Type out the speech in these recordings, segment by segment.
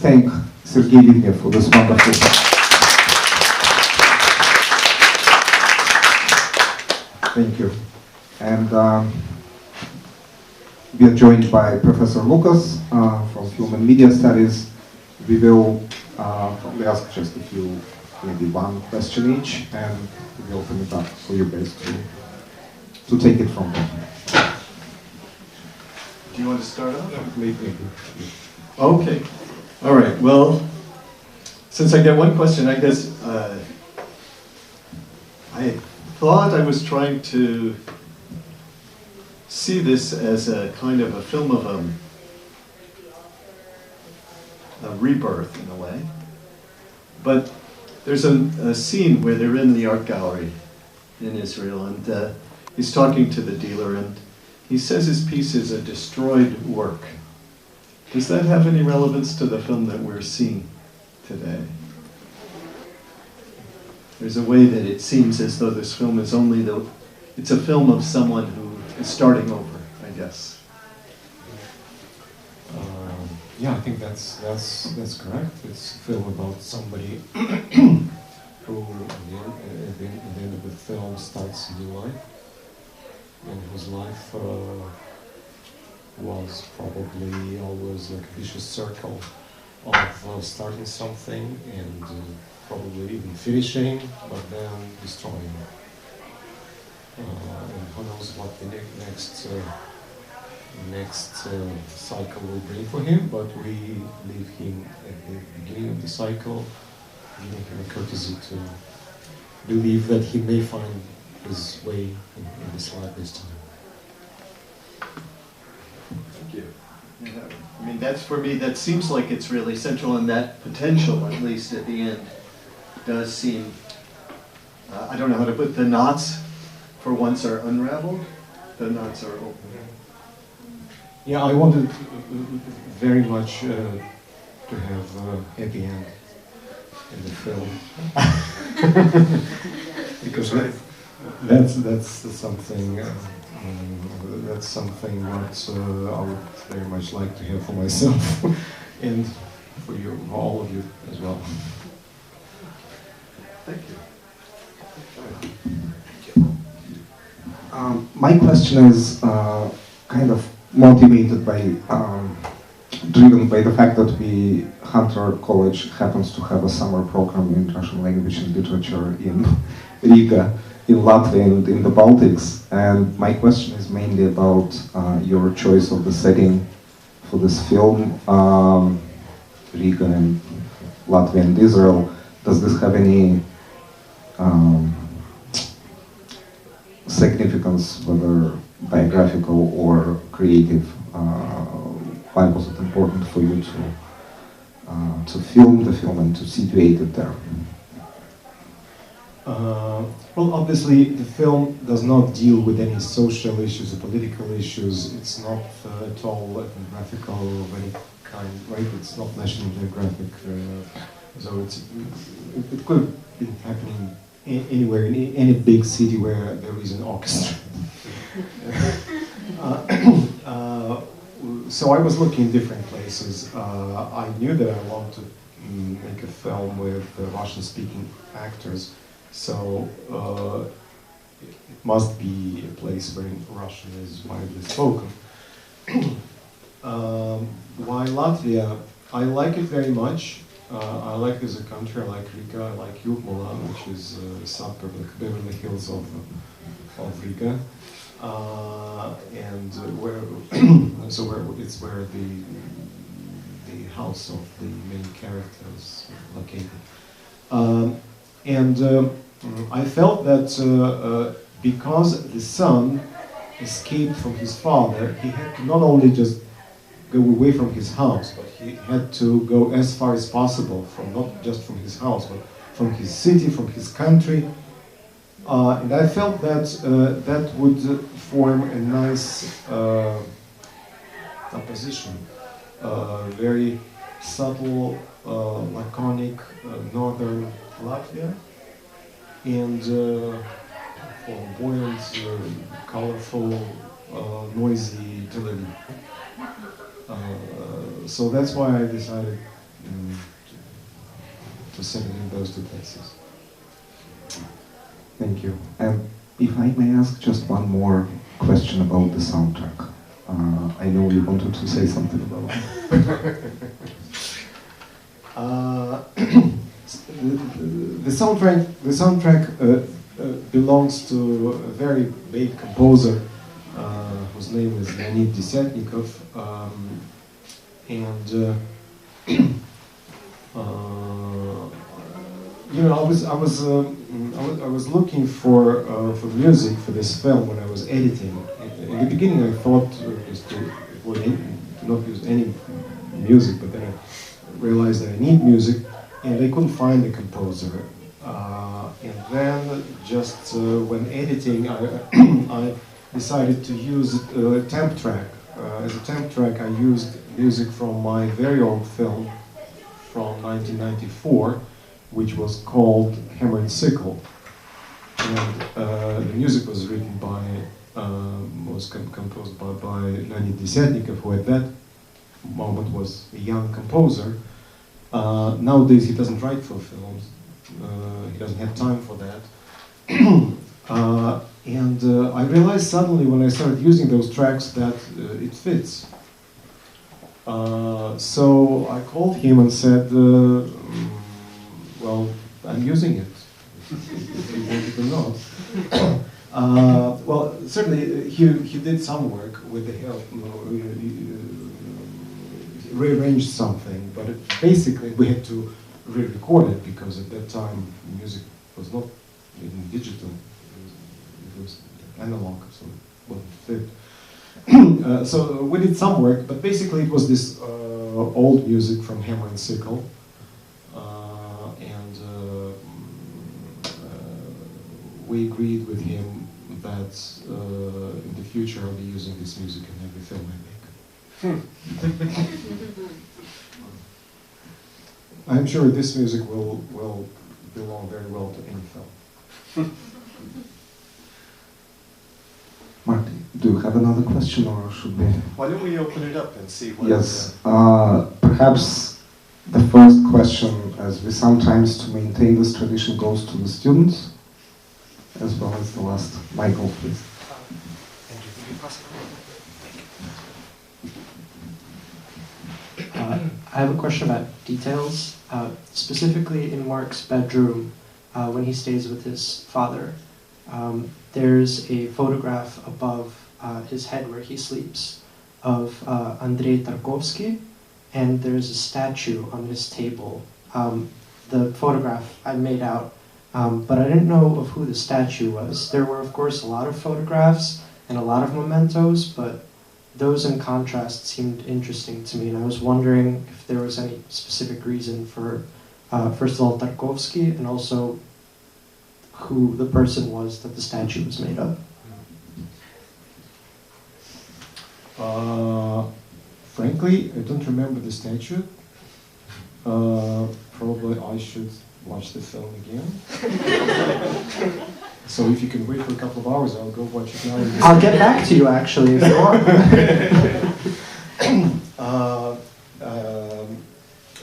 thank Sergei Livnev for this wonderful. Thank you. And we are joined by Professor Lucas from Film and Media Studies. We will probably ask just a few, maybe one question each, and we will open it up for you guys to take it from there. Do you want to start off? Maybe. Okay. All right. Well, since I get one question, I guess I thought I was trying to see this as a kind of a film of a rebirth in a way. But there's a scene where they're in the art gallery in Israel, and he's talking to the dealer, and he says his piece is a destroyed work. Does that have any relevance to the film that we're seeing today? There's a way that it seems as though this film is it's a film of someone who is starting over, I guess. Yeah, I think that's correct. It's a film about somebody who, at the end of the film, starts a new life, and whose life was probably always like a vicious circle of starting something and probably even finishing, but then destroying. And who knows what the next cycle will bring for him, but we leave him at the beginning of the cycle, giving him a courtesy to believe that he may find his way in this life this time. Thank you. I mean, that's for me, that seems like it's really central, and that potential, at least at the end, does seem, I don't know how to put, the knots for once are unraveled, the knots are open. Yeah, I wanted very much to have a happy end in the film. Because that's something what I would very much like to have for myself and for you, all of you as well. Thank you. My question is kind of motivated by, driven by the fact that Hunter College happens to have a summer program in Russian language and literature in Riga, in Latvia and in the Baltics. And my question is mainly about your choice of the setting for this film, Riga and Latvia and Israel. Does this have any significance, whether biographical or creative? Why was it important for you to film the film and to situate it there? Well, obviously, the film does not deal with any social issues or political issues. It's not at all ethnographical of any kind, right? It's not National Geographic, so it could have been happening anywhere, in any big city where there is an orchestra. So I was looking in different places. I knew that I wanted to make a film with Russian-speaking actors, so it must be a place where Russian is widely spoken. Why Latvia? I like it very much. I like it as a country. I like Riga. I like Jūrmala, which is a suburb, like Beverly Hills of Riga, and it's where the house of the main character is located. I felt that because the son escaped from his father, he had to not only just go away from his house, but he had to go as far as possible from not just from his house, but from his city, from his country. And I felt that that would form a nice opposition, very subtle, laconic northern Latvia, and flamboyant, colorful, noisy Tel Aviv. So that's why I decided to send it in those two places. Thank you. And if I may ask just one more question about the soundtrack. I know you wanted to say something about it. The soundtrack belongs to a very big composer whose name is Leonid Desyatnikov, and you know, I was looking for music for this film when I was editing. In the beginning, I thought just to not use any music, but then I realized that I need music, and I couldn't find the composer. And then, just when editing, I decided to use a temp track. As a temp track, I used music from my very old film from 1994, which was called Hemmerdinger. And the music was written by, composed by Leonid Desyatnikov, who at that moment was a young composer. Nowadays he doesn't write for films. He doesn't have time for that. And I realized suddenly when I started using those tracks that it fits. So I called him and said, well, I'm using it, if you want it or not. Well, certainly he did some work with the help, rearranged something, but basically we had to re-record it because at that time music was not even digital, it was analog, so it wouldn't fit. So we did some work, but basically it was this old music from Hammer and Sickle, and we agreed with him that in the future I'll be using this music in every film I make. I'm sure this music will belong very well to any film. Marty, do you have another question, or should we? Why don't we open it up and see what... Yes, perhaps the first question, as we sometimes to maintain this tradition, goes to the students, as well as the last. Michael, please. I have a question about details, specifically in Mark's bedroom when he stays with his father. There's a photograph above his head where he sleeps of Andrei Tarkovsky, and there's a statue on his table. The photograph I made out, but I didn't know of who the statue was. There were, of course, a lot of photographs and a lot of mementos, but those in contrast seemed interesting to me, and I was wondering if there was any specific reason for, first of all, Tarkovsky, and also who the person was that the statue was made of. Frankly, I don't remember the statue. Probably I should watch the film again. So if you can wait for a couple of hours, I'll go watch it now. I'll get back to you, actually, if you want.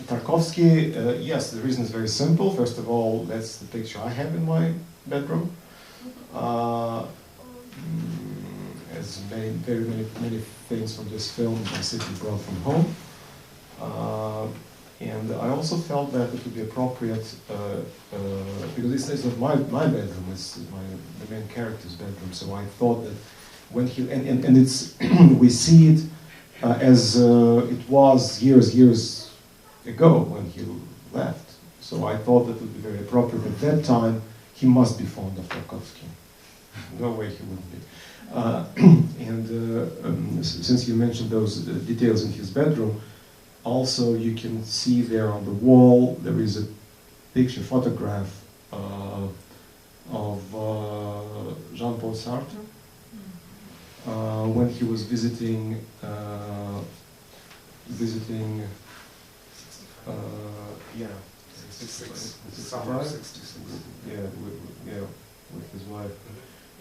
Tarkovsky, yes, the reason is very simple. First of all, that's the picture I have in my bedroom. As very many things from this film I simply brought from home. And I also felt that it would be appropriate, because it's not my bedroom, it's the main character's bedroom, so I thought that when he, and it's, we see it as it was years ago when he left. So I thought that it would be very appropriate. At that time, he must be fond of Tarkovsky. No way he wouldn't be. Since you mentioned those details in his bedroom, also you can see there on the wall, there is a picture, photograph of Jean-Paul Sartre when he was visiting Summer 66. Yeah, with his wife.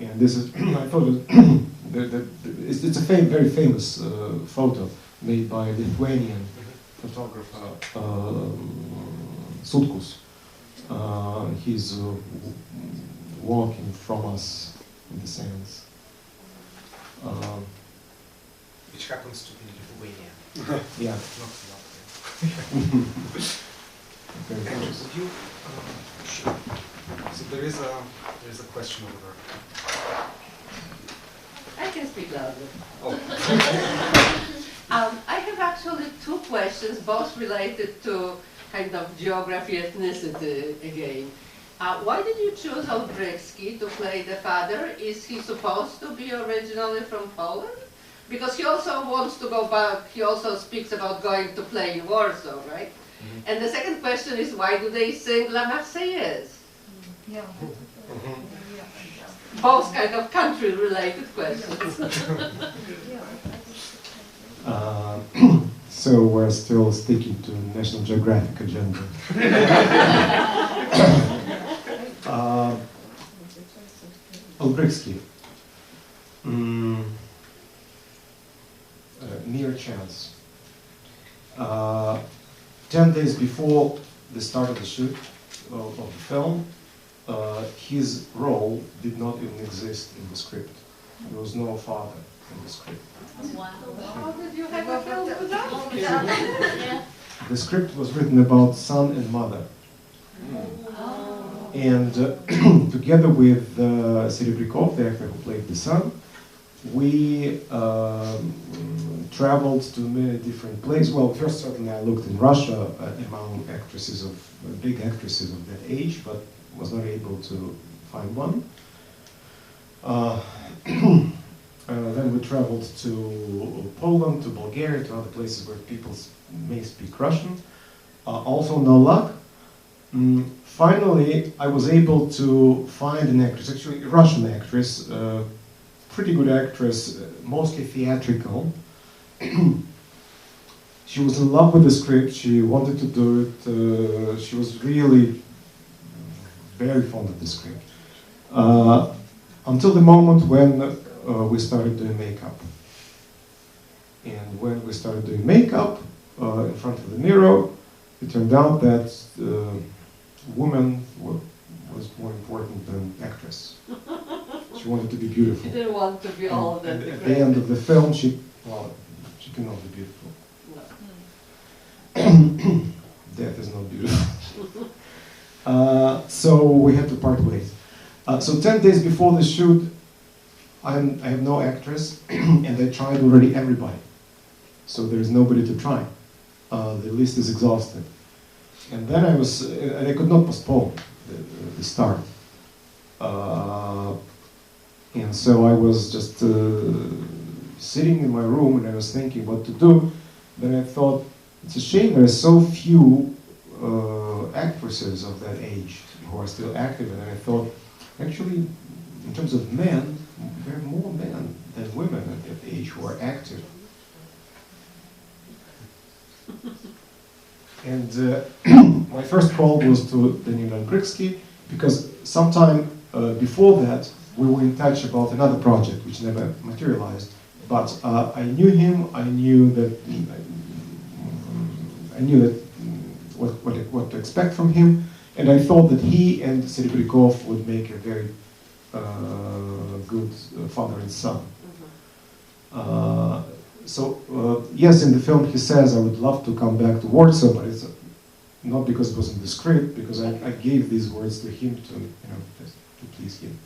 And this is, I thought it's a very famous photo made by a Lithuanian photographer Sutkus. He's walking from us in the sands. Which happens to be Lithuania. Yeah. Not Very Latvia. close. Would you, sure. So there is a question over there. I can speak loudly. Oh. I have actually two questions, both related to kind of geography, ethnicity again. Why did you choose Olbrychski to play the father? Is he supposed to be originally from Poland? Because he also wants to go back, he also speaks about going to play in Warsaw, right? Mm-hmm. And the second question is, why do they sing La Marseillaise? Yeah. Both kind of country-related questions. So we're still sticking to National Geographic agenda. Olbrychski. Mere chance. 10 days before the start of the shoot of the film, his role did not even exist in the script. There was no father in the script. How did you have a film without him? The script was written about son and mother. And together with Serebrikov, the actor who played the son, we traveled to many different places. Well, first certainly I looked in Russia among actresses big actresses of that age, but was not able to find one. Then we traveled to Poland, to Bulgaria, to other places where people may speak Russian. Also no luck. Finally, I was able to find an actress, actually a Russian actress, pretty good actress, mostly theatrical. She was in love with the script, she wanted to do it, she was really very fond of the script. Until the moment when we started doing makeup. And when we started doing makeup in front of the mirror, it turned out that woman was more important than actress. She wanted to be beautiful. She didn't want to be old and at the end of the film, she cannot be beautiful. No. Death is not beautiful. So we had to part ways. So 10 days before the shoot, I have no actress, and I tried already everybody. So there's nobody to try. The list is exhausted. And then I could not postpone the start. And so I was just sitting in my room and I was thinking what to do. Then I thought, it's a shame there are so few actresses of that age who are still active. And then I thought, actually, in terms of men, there are more men than women at that age who are active. And my first call was to Daniel Olbrychski, because sometime before that, we were in touch about another project which never materialized. But I knew him, I knew what to expect from him, and I thought that he and Serebrikov would make a very good father and son. Yes, in the film he says, I would love to come back to Warsaw, but it's not because it was in the script, because I gave these words to him to please him.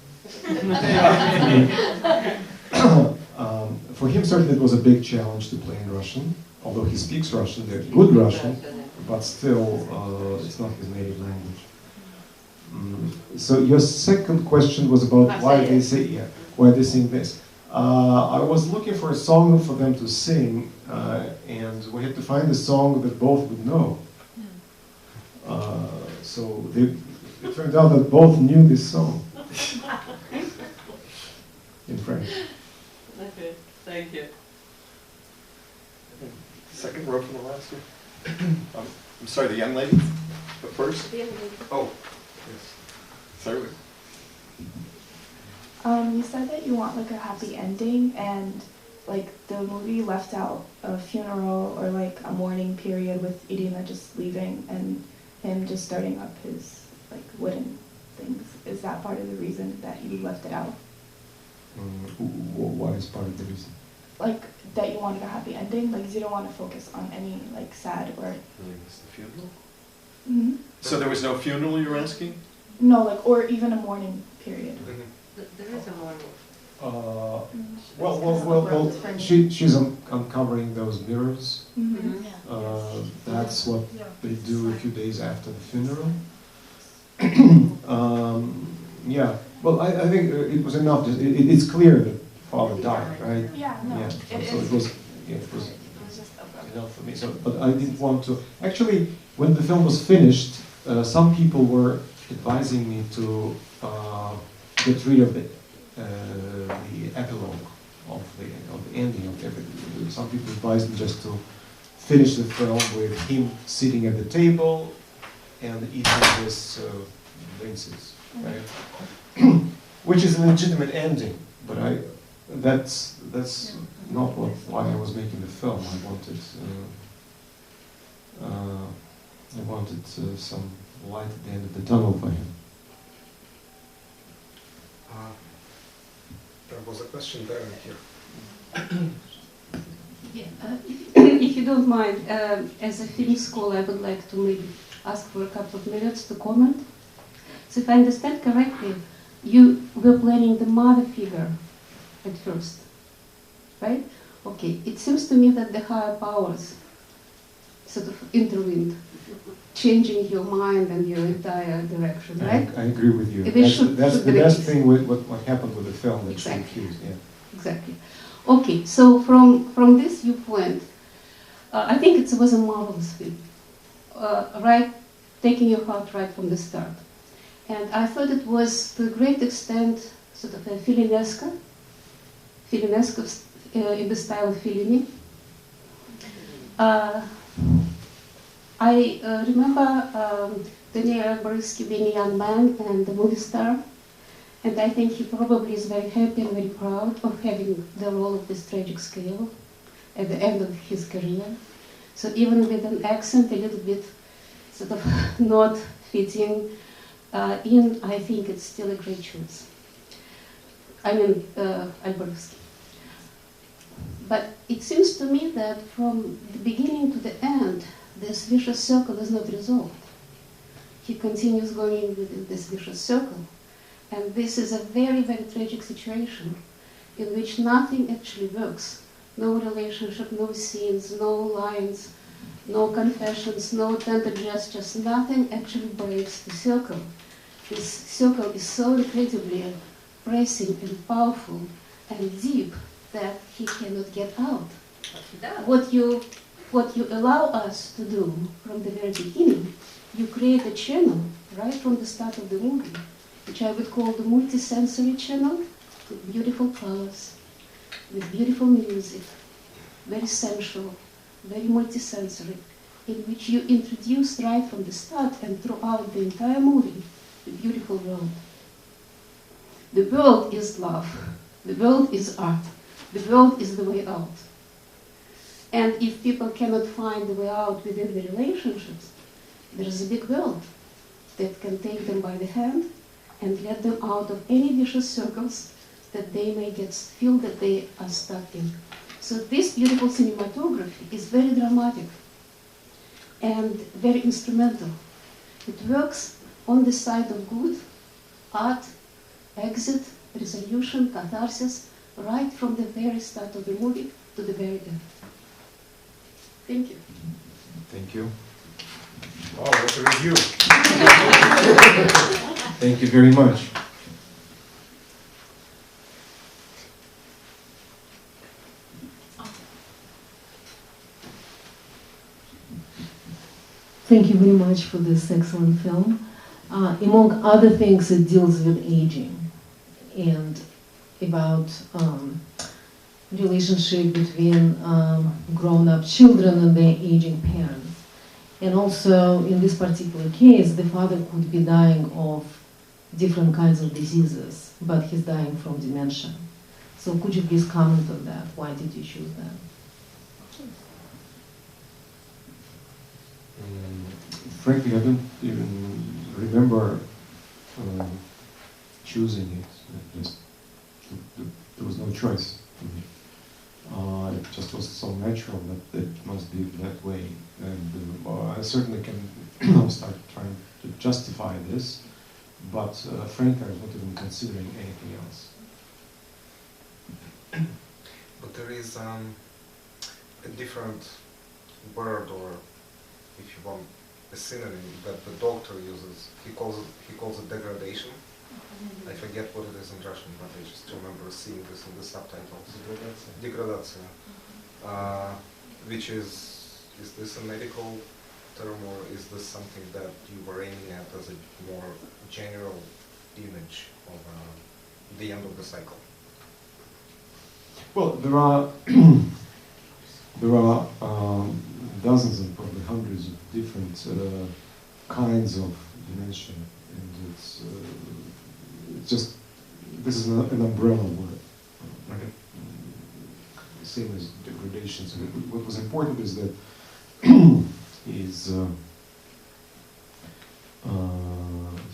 For him, certainly it was a big challenge to play in Russian, although he speaks Russian, they're good Russian, but still it's not his native language. So your second question was about why they sing this. I was looking for a song for them to sing, and we had to find a song that both would know. So it turned out that both knew this song in French. Okay, thank you. Second row from the last one. I'm sorry, the young lady, but first. Oh, yes. Sorry. You said that you want like a happy ending, and like the movie left out a funeral or like a mourning period with Irina just leaving and him just starting up his like wooden things. Is that part of the reason that you left it out? What is part of the reason? Like that you wanted a happy ending, like you don't want to focus on any like sad or. Really was the funeral? Mm-hmm. So there was no funeral, you're asking? No, like or even a mourning period. There is a mourning. Well, she's uncovering those mirrors. Mm-hmm. That's what they do a few days after the funeral. Yeah, well, I think it was enough. It's clear that father died, right? Yeah, no, Yeah, it so is. it was Just enough for me. So, but I didn't want to. Actually, when the film was finished, some people were advising me to get rid of the epilogue of the ending of everything. Some people advised me just to finish the film with him sitting at the table and eating his rinses, right? Which is a legitimate ending, but that's not why I was making the film. I wanted some light at the end of the tunnel for him. There was a question there and here. Yeah, if you don't mind, as a film school, I would like to maybe ask for a couple of minutes to comment. So if I understand correctly, you were planning the mother figure at first, right? Okay, it seems to me that the higher powers sort of intervened, changing your mind and your entire direction, right? I agree with you. They That's should the be best released. thing with what happened with the film that Exactly. she accused. Yeah. Exactly. Okay, so from this viewpoint, I think it was a marvelous film, right, taking your heart right from the start. And I thought it was to a great extent sort of a Filinesque in the style of Fellini. I remember Daniel Borisky being a young man and a movie star, and I think he probably is very happy and very proud of having the role of this tragic scale at the end of his career. So even with an accent a little bit sort of not fitting in, I think it's still a great choice. I mean, Alborovsky. But it seems to me that from the beginning to the end, this vicious circle is not resolved. He continues going within this vicious circle. And this is a very, very tragic situation in which nothing actually works. No relationship, no scenes, no lines, no confessions, no tender gestures. Nothing actually breaks the circle. This circle is so incredibly pressing and powerful and deep that he cannot get out. What you allow us to do from the very beginning, you create a channel right from the start of the movie, which I would call the multisensory channel, with beautiful colors, with beautiful music, very sensual, very multisensory, in which you introduce right from the start and throughout the entire movie the beautiful world. The world is love, the world is art, the world is the way out. And if people cannot find the way out within the relationships, there is a big world that can take them by the hand and let them out of any vicious circles that they may feel that they are stuck in. So this beautiful cinematography is very dramatic and very instrumental. It works on the side of good, art, exit, resolution, catharsis, right from the very start of the movie to the very end. Thank you. Thank you. Wow, what a review. Thank you very much. Thank you very much for this excellent film. Among other things, it deals with aging and about relationship between grown-up children and their aging parents. And also, in this particular case, the father could be dying of different kinds of diseases, but he's dying from dementia. So could you please comment on that? Why did you choose that? Frankly, I don't even remember choosing it. There was no choice for me. It just was so natural that it must be that way. And I certainly can start trying to justify this, but frankly, I was not even considering anything else. But there is a different word, or if you want, a synonym that the doctor uses. He calls it degradation. I forget what it is in Russian, but I just remember seeing this in the subtitles. Degradация. Which is this a medical term, or is this something that you were aiming at as a more general image of the end of the cycle? Well, there are dozens and probably hundreds of different kinds of dementia, and it's just, this is an umbrella word, right? Same as degradation. So what was important is that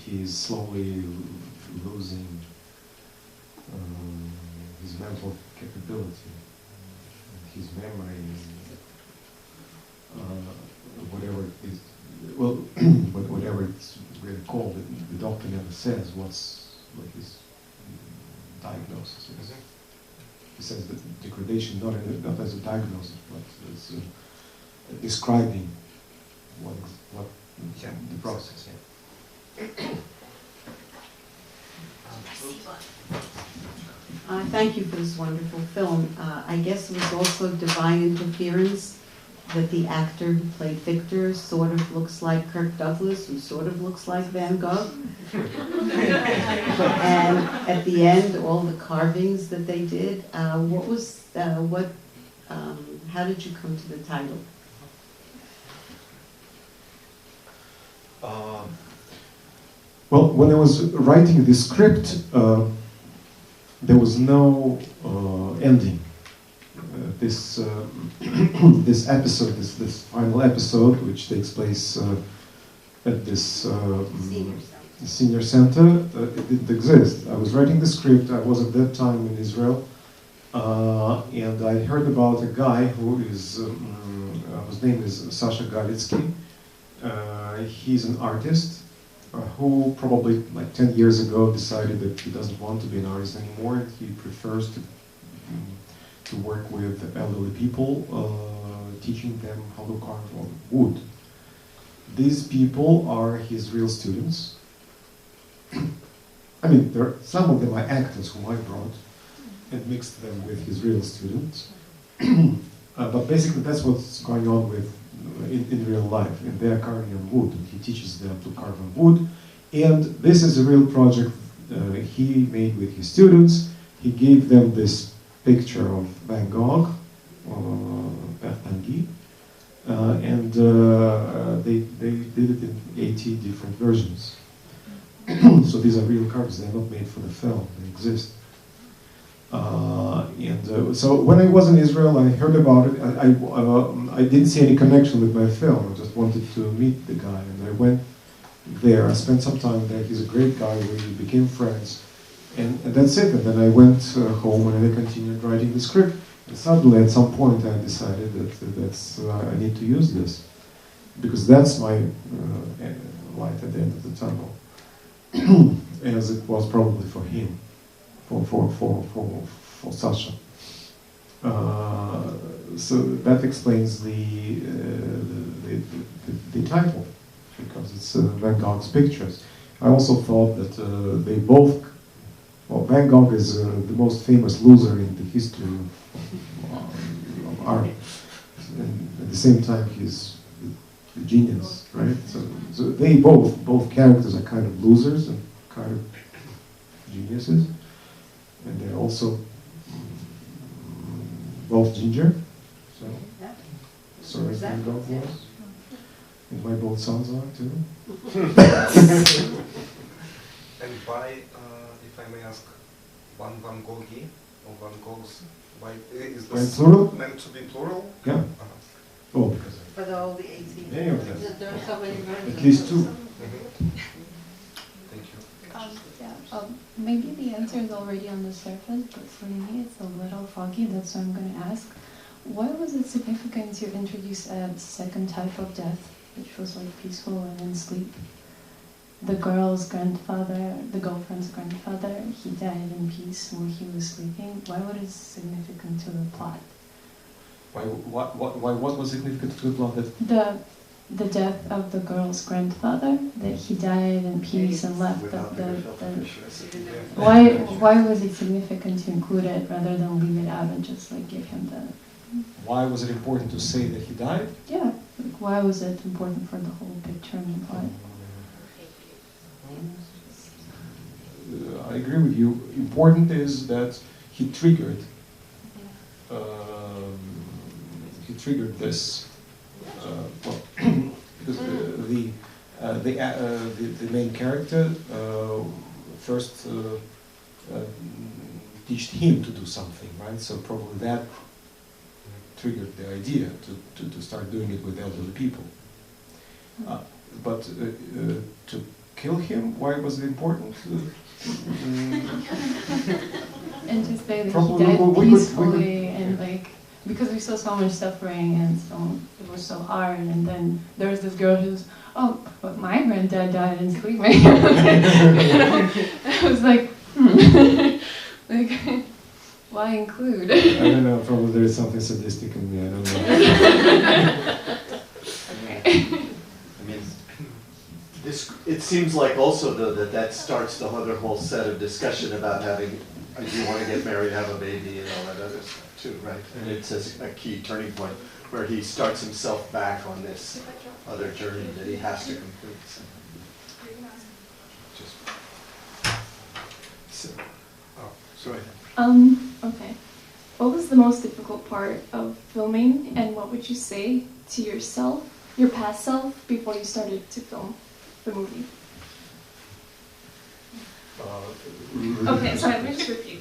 he's slowly losing his mental capability, his memory, whatever it is. Well, whatever it's really called, the doctor never says what his diagnosis is. He says that degradation not as a diagnosis, but as describing what the process. Thank you for this wonderful film. I guess it was also divine interference that the actor who played Viktor sort of looks like Kirk Douglas, who sort of looks like Van Gogh. And at the end, all the carvings that they did. How did you come to the title? Well, when I was writing the script, there was no ending. This episode, this final episode, which takes place at this senior center, it didn't exist. I was writing the script. I was at that time in Israel, and I heard about a guy who is whose name is Sasha Galitsky. He's an artist who probably like 10 years ago decided that he doesn't want to be an artist anymore. He prefers to work with elderly people, teaching them how to carve on wood. These people are his real students. I mean, some of them are actors whom I brought and mixed them with his real students. But basically that's what's going on with in real life, and they are carving on wood, and he teaches them to carve on wood. And this is a real project he made with his students. He gave them this picture of Van Gogh, Bertanguy, and they did it in 80 different versions. So these are real cards, they're not made for the film, they exist. So when I was in Israel, I heard about it. I didn't see any connection with my film. I just wanted to meet the guy, and I went there. I spent some time there. He's a great guy. We became friends, and that's it. And then I went home and I continued writing the script. And suddenly, at some point, I decided that I need to use this because that's my light at the end of the tunnel, as it was probably for him. For Sasha. So that explains the title, because it's Van Gogh's pictures. I also thought that Van Gogh is the most famous loser in the history of art. And at the same time, he's a genius, right? So they both characters are kind of losers and kind of geniuses. And they're also both ginger. So as Van Gogh was. And my both sons are too. And why, if I may ask, one Van Goghi Van Goghs. Why is By this plural? meant to be plural? Yeah. Uh-huh. Oh, because But all the 18. many of them. There are so many versions. At least two. Mhm. Thank you. Maybe the answer is already on the surface, but for me it's a little foggy, that's why I'm going to ask. Why was it significant to introduce a second type of death, which was like peaceful and in sleep? The girl's grandfather, the girlfriend's grandfather, he died in peace while he was sleeping. Why was it significant to the plot? Why what was significant to the plot? That The death of the girl's grandfather, that he died in peace and left why was it significant to include it rather than leave it out and just like give him the... Why was it important to say that he died? Yeah, like why was it important for the whole picture and plot? I agree with you. Important is that he triggered this. Well, because the main character first teached him to do something, right? So probably that triggered the idea to start doing it with elderly people. But to kill him, why was it important? And to say that Probably he died we could- peacefully and like, because we saw so much suffering and so it was so hard, and then there was this girl who's, oh, but my granddad died in sleep. I was like, like, why include? I don't know, probably there is something sadistic in me, I don't know. I mean, it seems like also though that starts the other whole set of discussion about having, do you want to get married, have a baby, and all that other stuff too, right? And it's a key turning point where he starts himself back on this other journey that he has to complete. Sorry. Okay. What was the most difficult part of filming, and what would you say to yourself, your past self, before you started to film the movie? Okay, sorry, let me just repeat.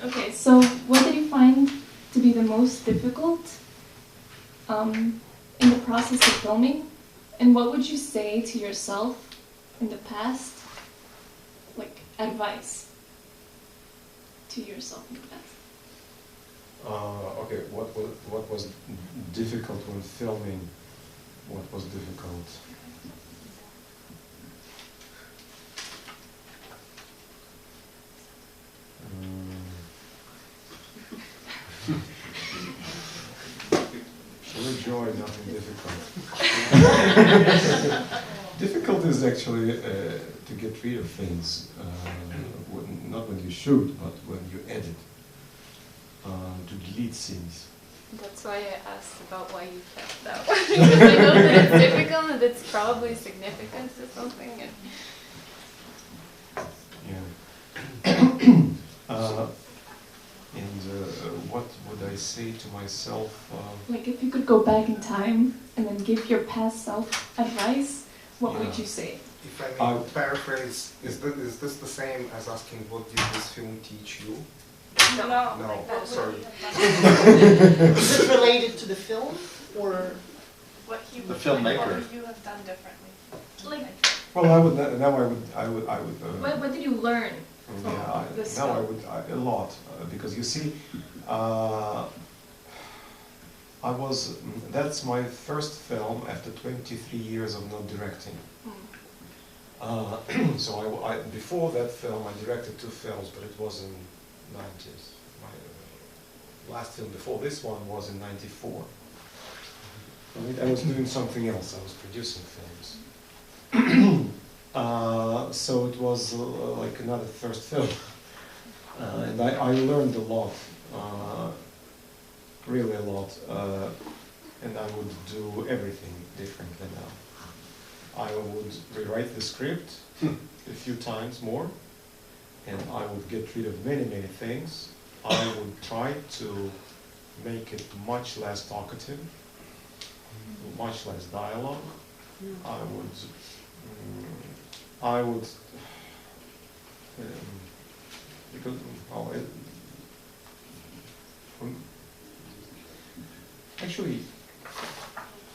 Okay, so what did you find to be the most difficult in the process of filming, and what would you say to yourself in the past, like advice to yourself in the past? Okay, what was difficult when filming? What was difficult? Show joy, nothing difficult. Difficult is actually to get rid of things, not when you shoot, but when you edit. To delete scenes. That's why I asked about why you kept that one. Because I know that it's difficult and it's probably significant to something. What would I say to myself? Like if you could go back in time and then give your past self advice, what would you say? If I may paraphrase, is this the same as asking what did this film teach you? No. No, sorry. Is it related to the film or what he The filmmaker. What would you have done differently? Like, Well, I would what did you learn from this now film? I would a lot because you see, that's my first film after 23 years of not directing. So before that film I directed 2 films, but it was in 90s. My last film before this one was in 94. I was doing something else. I was producing films. So it was like another first film. And I learned a lot, really a lot. And I would do everything differently now. I would rewrite the script a few times more. And I would get rid of many, many things. I would try to make it much less talkative, much less dialogue. I would, because Actually,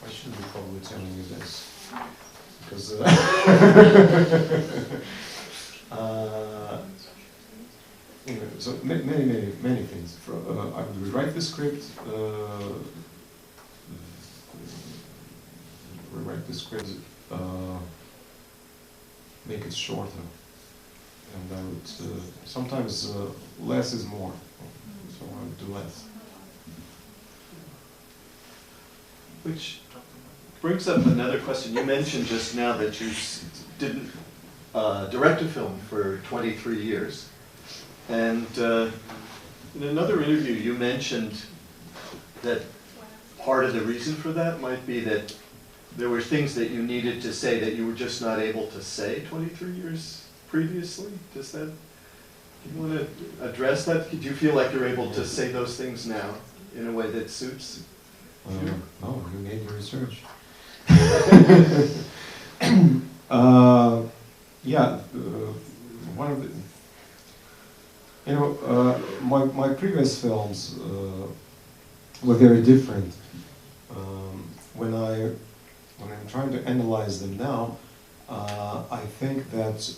I shouldn't be probably telling you this, because you know, so many things. I would rewrite the script, make it shorter, and I would sometimes less is more, so I would do less. Which brings up another question. You mentioned just now that you didn't direct a film for 23 years. And in another interview, you mentioned that part of the reason for that might be that there were things that you needed to say that you were just not able to say 23 years previously. Do you want to address that? Do you feel like you're able to say those things now in a way that suits you? Oh, you made your research. Yeah, one of the, you know, my previous films were very different. When I'm trying to analyze them now, I think that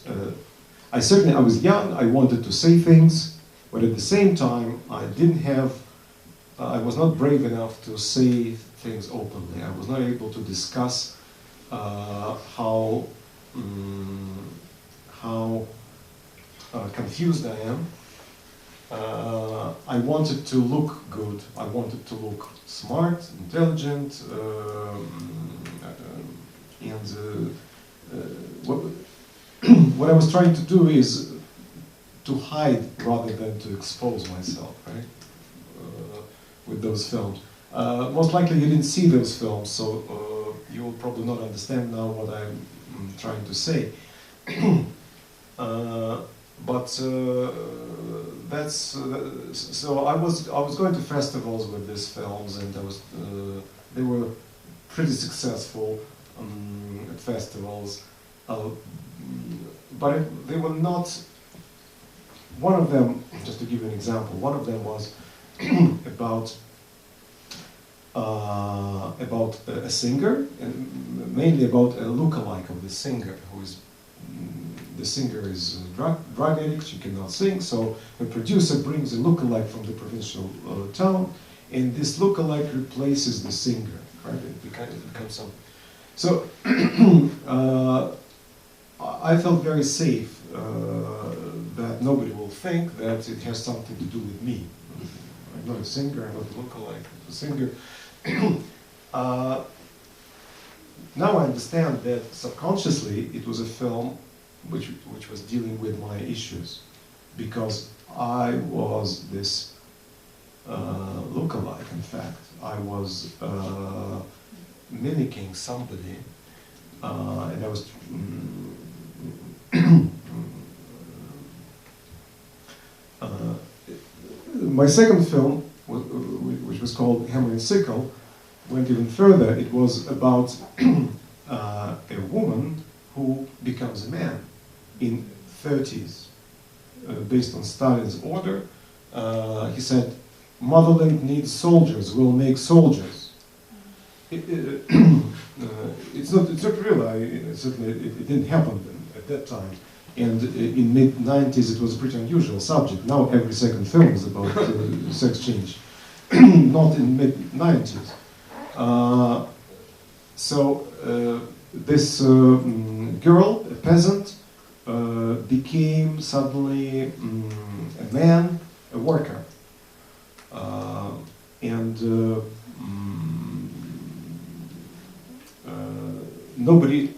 I was young. I wanted to say things, but at the same time, I was not brave enough to say things openly. I was not able to discuss how confused I am. I wanted to look good. I wanted to look smart, intelligent, and what I was trying to do is to hide rather than to expose myself, right? With those films. Most likely you didn't see those films, so you will probably not understand now what I'm trying to say. But that's so. I was going to festivals with these films, and they were pretty successful at festivals. But they were not. One of them, just to give you an example, one of them was about a singer, and mainly about a lookalike of the singer, who is. The singer is a drug addict, she cannot sing, so the producer brings a lookalike from the provincial town, and this lookalike replaces the singer, right? It becomes some. So I felt very safe that nobody will think that it has something to do with me. I'm not a singer, I'm not a lookalike, I'm a singer. Now I understand that subconsciously it was a film which was dealing with my issues, because I was this lookalike. In fact, I was mimicking somebody, and I was my second film, which was called Hammer and Sickle, went even further. It was about a woman who becomes a man in 30s, based on Stalin's order. He said, "Motherland needs soldiers. We'll make soldiers." It's not real. Certainly, it didn't happen at that time. And in mid-90s, it was a pretty unusual subject. Now every second film is about sex change. Not in mid-90s. So this girl, a peasant, became suddenly a man, a worker. Nobody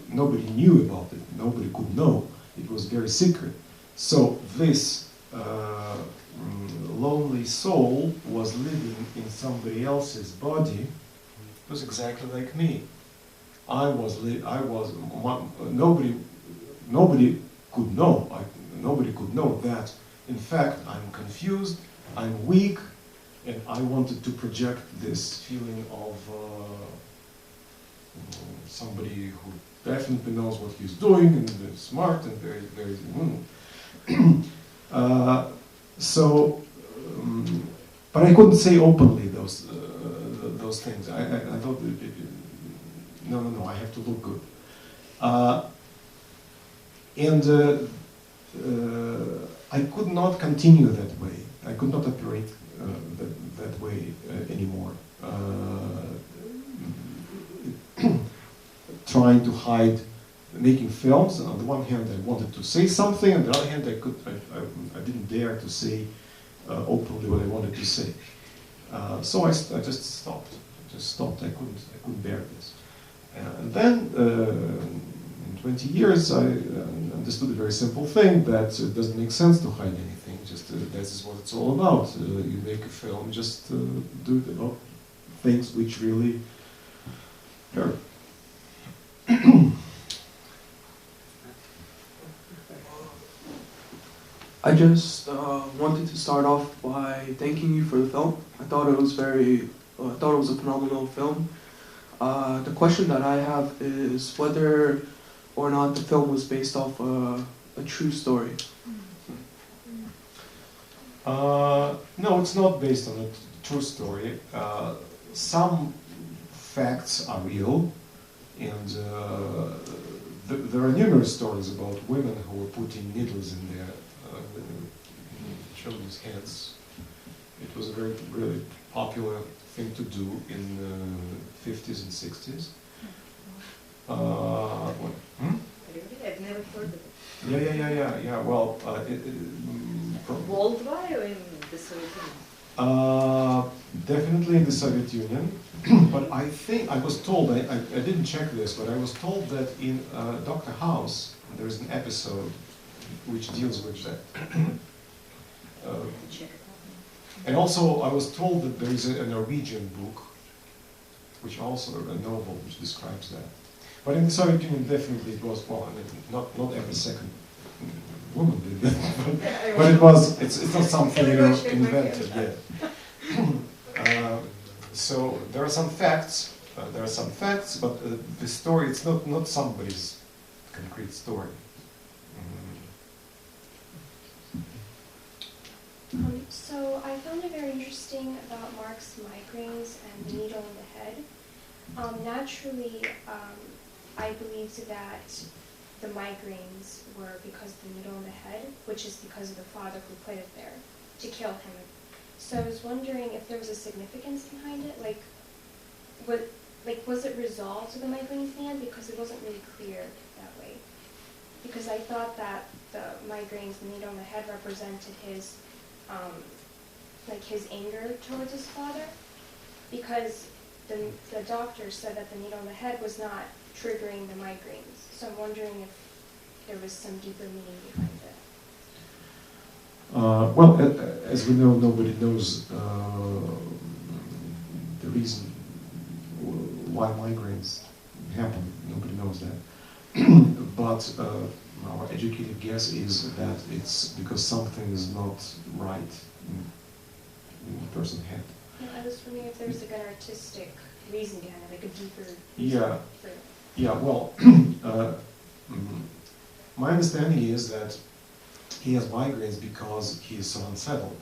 knew about it. Nobody could know. It was very secret. So this lonely soul was living in somebody else's body. It was exactly like me. Nobody could know. Nobody could know that. In fact, I'm confused. I'm weak, and I wanted to project this feeling of somebody who definitely knows what he's doing and is smart and very, very. But I couldn't say openly those those things. I thought, no, I have to look good. I could not continue that way. I could not operate that way anymore. Trying to hide, making films. On the one hand, I wanted to say something. On the other hand, I didn't dare to say openly what I wanted to say. So I just stopped. I couldn't bear this. And then, in 20 years, I understood a very simple thing, that it doesn't make sense to hide anything. Just this is what it's all about. You make a film, just do it about things which really hurt. I just wanted to start off by thanking you for the film. I thought it was a phenomenal film. The question that I have is whether or not the film was based off a true story. No, it's not based on a true story. Some facts are real, and there are numerous stories about women who were putting needles in their children's heads. It was a very, really popular thing to do in the 50s and 60s. I've never heard of it. Yeah. Well, Worldwide or in the Soviet Union? Definitely in the Soviet Union. But I think, I was told, I didn't check this, but I was told that in Dr. House, there is an episode which deals with that. And also, I was told that there is a Norwegian book, which also a novel which describes that. But in the Soviet Union, definitely it was, well, I mean, not every second woman did that, but it's not something invented yet. So there are some facts. But the story, it's not somebody's concrete story. So I found it very interesting about Mark's migraines and the needle in the head. Naturally, I believed that the migraines were because of the needle in the head, which is because of the father who put it there to kill him. So I was wondering if there was a significance behind it, was it resolved to the migraines in the end? Because it wasn't really clear that way. Because I thought that the migraines, the needle in the head, represented his his anger towards his father, because the doctor said that the needle in the head was not triggering the migraines. So I'm wondering if there was some deeper meaning behind it. Well, as we know, nobody knows the reason why migraines happen. Nobody knows that. But our educated guess is that it's because something is not right in the person's head. I was wondering if there was an artistic reason behind it, a deeper reason. Yeah. Well, my understanding is that he has migraines because he is so unsettled.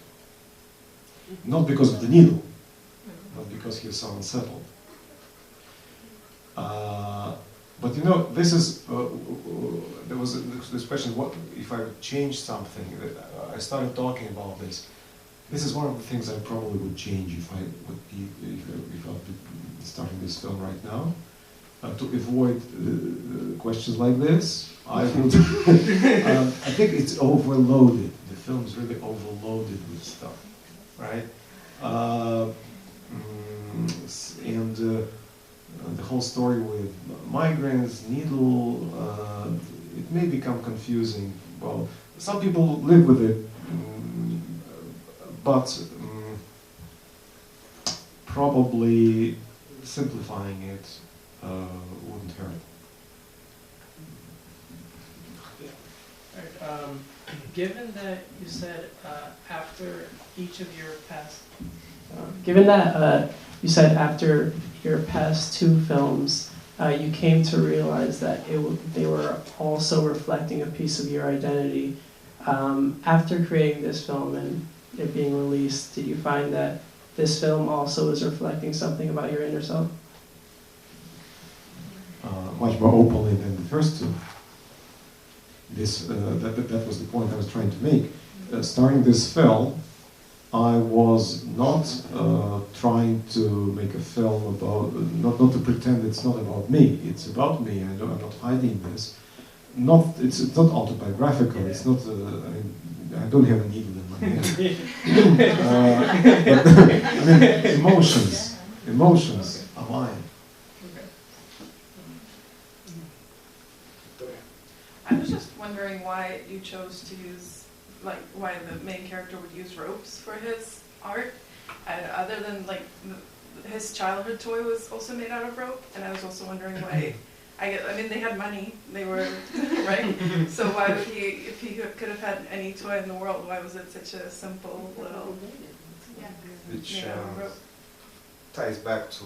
Not because of the needle, but because he is so unsettled. But this is, there was this question, what if I would change something? I started talking about this. This is one of the things I probably would change if I would be starting this film right now. To avoid questions like this, I would. I think it's overloaded. The film is really overloaded with stuff, right? The whole story with migraines, needle, it may become confusing. Well, some people live with it, but probably simplifying it wouldn't hurt. Given that you said after each of your past, after your past two films, you came to realize that they were also reflecting a piece of your identity. After creating this film and it being released, did you find that this film also is reflecting something about your inner self? Much more openly than the first two. That was the point I was trying to make. Starting this film, I was not trying to make a film about, not to pretend it's not about me. It's about me. I'm not hiding this. It's not autobiographical. It's not. I don't have a needle in my hand. But emotions are mine. I was just wondering why you chose to use, like, why the main character would use ropes for his art, other than, like, his childhood toy was also made out of rope, and I was also wondering why. I mean, they had money, they were, right? So why would he, if he could have had any toy in the world, why was it such a simple little, Which rope? ties back to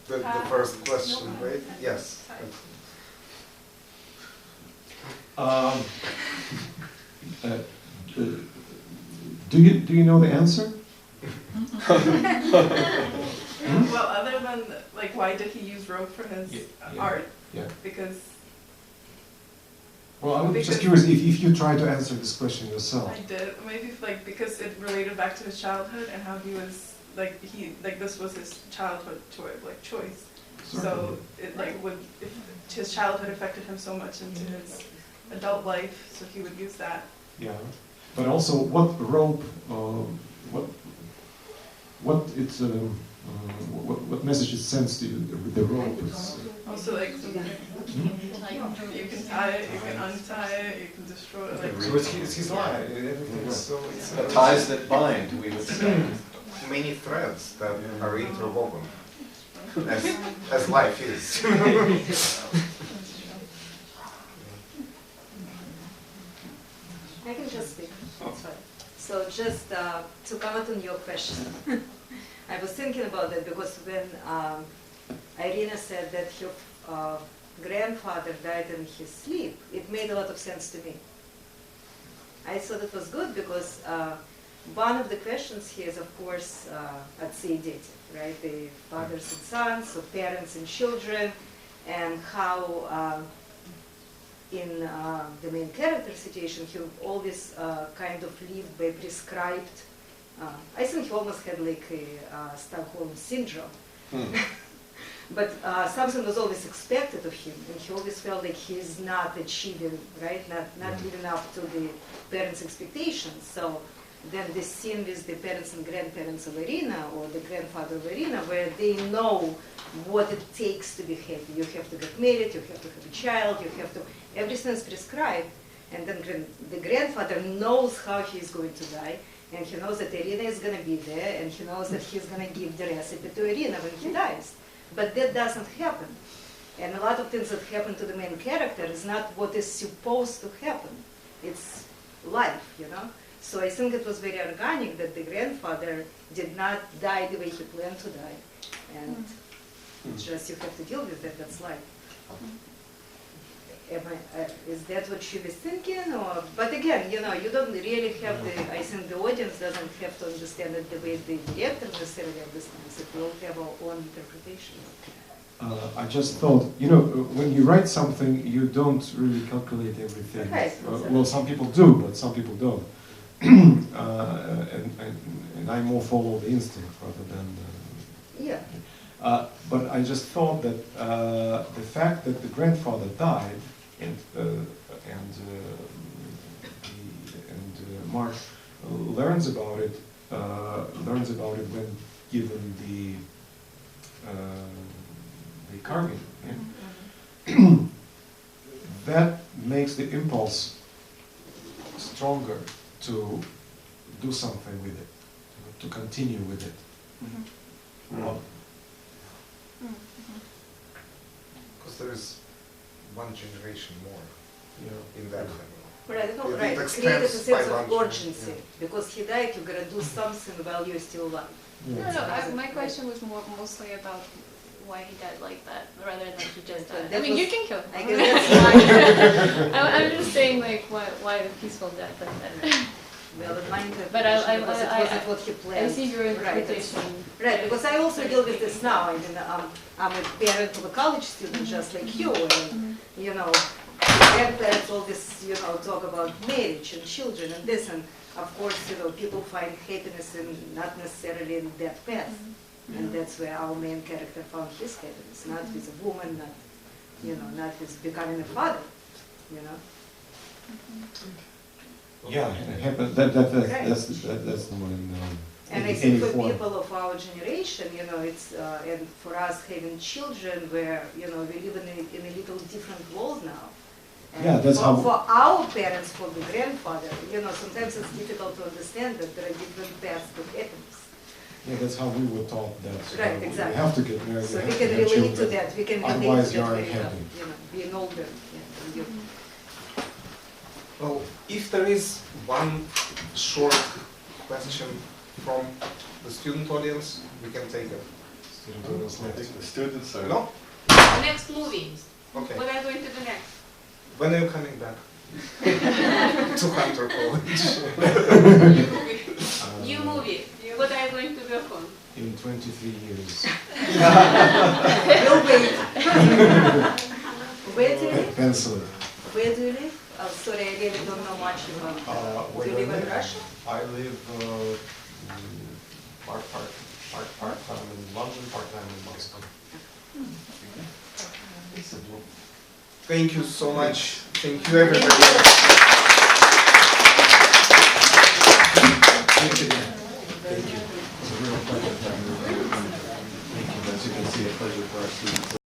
the first question, right? Yes. Do you know the answer? Well, other than, like, why did he use rope for his art? Yeah. Because... Well, I'm just curious if you try to answer this question yourself. I did. Maybe, like, because it related back to his childhood and how he was, like, this was his childhood choice. So, it, like, if his childhood affected him so much into his adult life, so he would use that. Yeah. But also, what rope, what message it sends to you with the rope? Also, like, you can tie it, you can untie it, you can destroy it. Like, So it's his life. So it's ties that bind, we would say. Many threads that are interwoven, as life is. I can just speak. That's fine. So just to comment on your question, I was thinking about that because when Irina said that her grandfather died in his sleep, it made a lot of sense to me. I thought it was good because one of the questions here is, of course, отцы и дети, right? The fathers and sons, so parents and children, and how in the main character situation, he always kind of lived by prescribed. I think he almost had like a Stockholm syndrome. But something was always expected of him, and he always felt like he's not achieving, right? Not living up to the parents' expectations. So then this scene with the parents and grandparents of Irina, or the grandfather of Irina, where they know what it takes to be happy. You have to get married, you have to have a child, you have to, everything is prescribed. And then the grandfather knows how he is going to die, and he knows that Irina is going to be there, and he knows that he's going to give the recipe to Irina when he dies. But that doesn't happen. And a lot of things that happen to the main character is not what is supposed to happen. It's life, you know? So I think it was very organic that the grandfather did not die the way he planned to die. And it's just you have to deal with that, that's life. Is that what she was thinking? Or, but again, you know, you don't really have the, I think the audience doesn't have to understand it the way the director necessarily understands it. We all have our own interpretation. I just thought, you know, when you write something, you don't really calculate everything. Okay. Well, some people do, but some people don't. And I more follow the instinct rather than... yeah. But I just thought that the fact that the grandfather died and Mark learns about it when given the carving. Yeah? That makes the impulse stronger to do something with it, to continue with it. Well, because there is one generation more in that family. Right, no, right. It created a sense of urgency. Because he died, you're going to do something while you're still alive. No, my question was mostly about why he died like that, rather than he just died. I mean, you can kill him. I guess that's why. I'm just saying, like, why a peaceful death like that. well-minded, But because it wasn't what he planned. I see your interpretation. Right, because I also deal with this now. I mean, I'm a parent of a college student just like you, and you know, grandparents always, you know, talk about marriage and children and this, and of course, you know, people find happiness in not necessarily in that path, and that's where our main character found his happiness, not with a woman, not, you know, not with becoming a father, you know. Yeah, it happens. That's the one. And I think for people of our generation, you know, it's and for us having children, where you know we live in a little different world now. And Yeah, that's how. For our parents, for the grandfather, you know, sometimes it's difficult to understand that there are different paths to happiness. Yeah, that's how we were taught that. Right, exactly. You have to get married. So you we have can to have relate to children. that. We can relate Otherwise, to you that are very well. unhappy. You know, being older. Yeah, you. Well, if there is one short question from the student audience, we can take it. Student audience, I think the students are. No? Next movie. Okay. What are you going to do next? When are you coming back? To Hunter College. New movie. New movie. What are you going to work on? In 23 years. We'll wait. Where do you live? Pencil it. Where do you live? Oh, sorry, I really don't know much about. Do you live in Russia? I live part-time in London, part-time in Moscow. Thank you so much. Thank you, everybody.